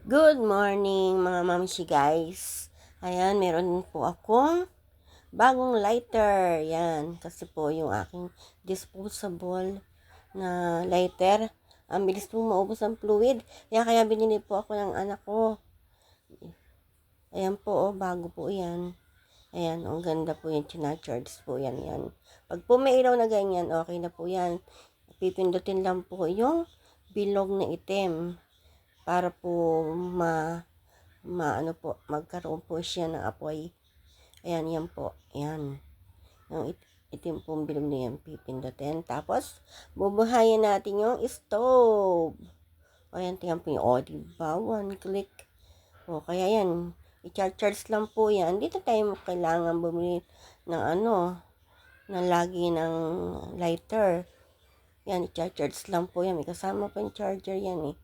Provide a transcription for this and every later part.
Good morning mga mamsi guys. Ayan, meron po akong bagong lighter. Yan, kasi po yung aking disposable na lighter. Ang bilis po maubos ang fluid. Kaya binili po ako ng anak ko. Ayan po, bago po yan. Ayan, ang ganda po yan. China-charge po yan. Pag po may ilaw na ganyan, okay na po yan. Pipindutin lang po yung bilog na itim para po maano po, magkaroon po siya ng apoy. Ayan, yan po. Ayan. Yung itim pong bilog na yan, pipindutin. Tapos, bubuhayin natin yung stove. Ayan, tingnan po yung, diba? One click. Kaya yan, i-charge lang po yan. Dito tayo kailangan bumili ng na lagi ng lighter. Yan, i-charge lang po yan. May kasama pa yung charger yan eh.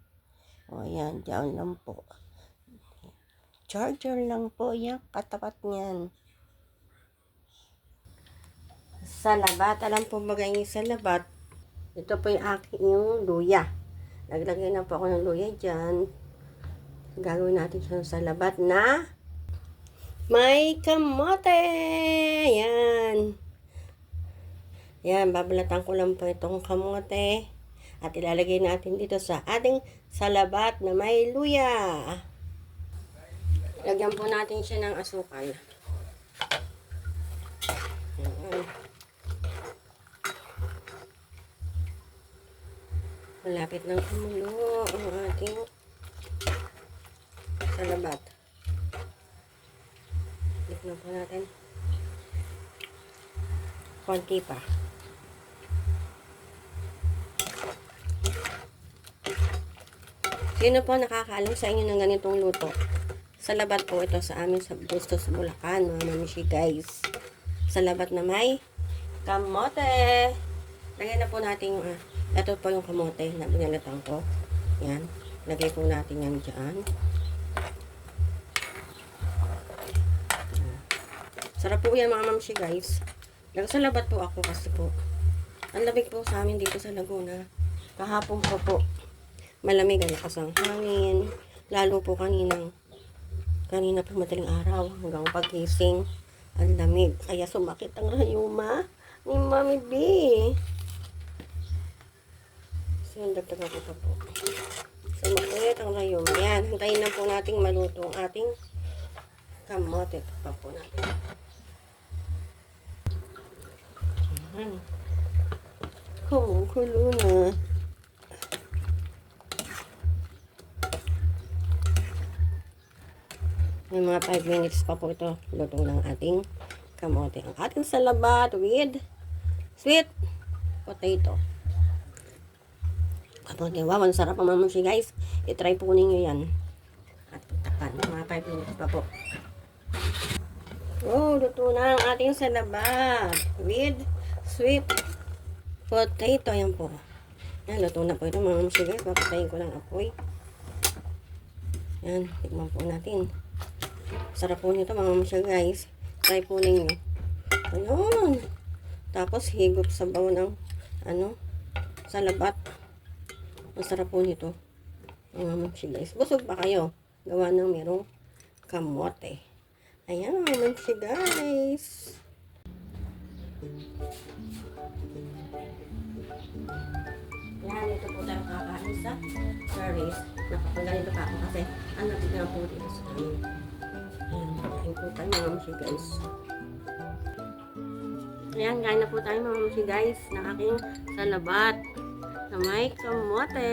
Ayan, diyan lang po. Charger lang po yan, katapat niyan. Salabat, alam po ba yung salabat? Ito po yung aking yung luya. Naglagay na po ako ng luya dyan. Gagawin natin siya ng salabat na may kamote. Yan. Yan, babalatan ko lang po itong kamote. At ilalagay natin dito sa ating salabat na may luya. Lagyan po natin siya ng asukal. Ayan. Malapit ng kumulo ang ating salabat. Tignan po natin. Konti pa. Sino po nakakaalam sa inyo ng ganitong luto? Salabat po ito sa amin sa Bustos, Bulacan, mga mamishi guys. Salabat na may kamote. Lagyan na po natin yung, ito po yung kamote na binalatan ko. Yan. Lagay po natin yan dyan. Sarap po yan mga mamishi guys. Nagsalabat po ako kasi po ang lamig po sa amin dito sa Laguna. Kahapon po malamig ang lakas ng hangin. Lalo po kanina po madaling araw hanggang pagkising ang lamig. Kaya sumakit ang rayuma ni Mami B. So, dagdagan ko pa po. Sumakit ang rayuma. Yan, hintayin na po nating maluto ang ating kamote. Pa po natin. Kumukulo na. May mga 5 minutes pa po ito. Luto ng ating kamote. Ang ating salabat with sweet potato. Kamote. Wow, ang sarap ang mamushi guys. I-try po ninyo yan. At tapan. Mga 5 minutes pa po. Luto na ang ating salabat with sweet potato. Yan po. Yan, luto na po ito mga mamushi guys. Papatayin ko lang apoy. Yan, tikman po natin. Sarap po nito mga mamusya guys. Try po ninyo. Ayun. Tapos higop sa baw ng salabat. Ang sarap po nito. Mga mamusya guys. Busog pa kayo. Gawa ng merong kamote. Ayan mga mamusya guys. Yan, ito po tayo kakain sa service. Nakapagganito pa ako kasi ang natin na po dito sa amin. Ayan, kain po tayo mga mamusya guys. Ayan, kain na po tayo mga mamusya guys ng aking salabat na may kamote.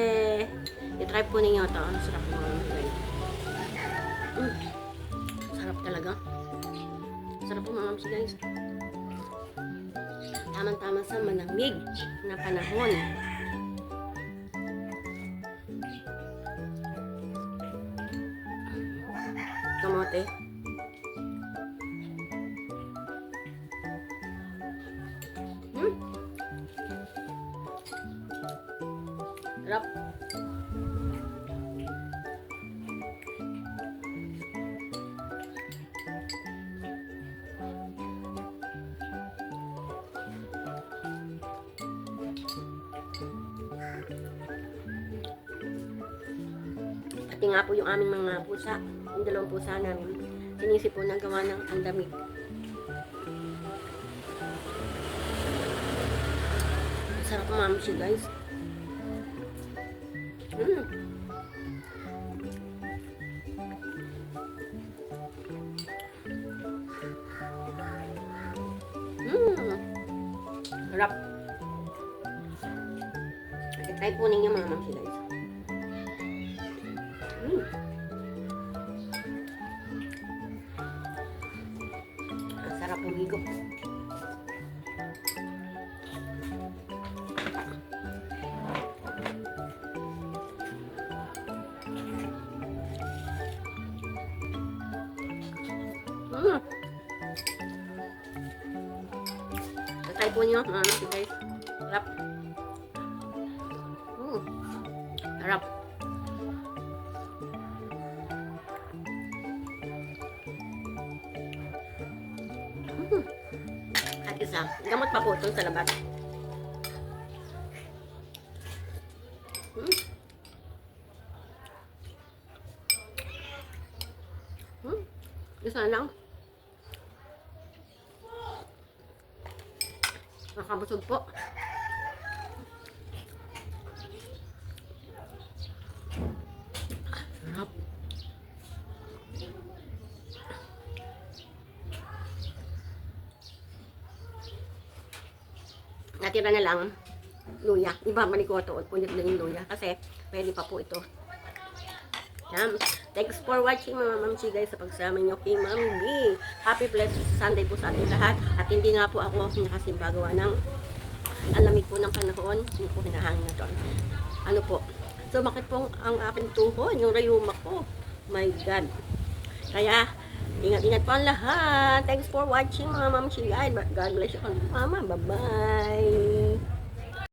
I-try po ninyo ito. Ang sarap mga mamusya guys. Sarap talaga. Sarap po mga mamusya guys. Tamang-tama sa malamig na panahon. Kamote. Sarap. Pati nga po yung aming mga pusa, yung dalawang pusa namin, sinisip po na gawa ng andamig. Sarap mamsi guys. Sarap. Try po ninyo mga mamsi guys. Ang sarap po higop. Try po nyo mga mamsi guys. Sarap. Sarap. At isa, gamot pa po ito sa labat. Isa lang. Nakabusog po. Sarap. Natira na lang luya. Ibabalik ko ito. Punit na yung luya. Kasi pwede pa po ito. Yan. Thanks for watching mga mamsi guys sa pagsama nyo kay Mami B. Happy blessed Sunday po sa ating lahat. At hindi nga po ako nakasimba gawa ng alamig po ng panahon. Hindi po hinahangin na doon. Ano po? So bakit po ang aking tuhod? Yung rayuma ko. My God. Kaya ingat-ingat po ang lahat. Thanks for watching mga mamsi guys. God bless you. Mama. Bye-bye.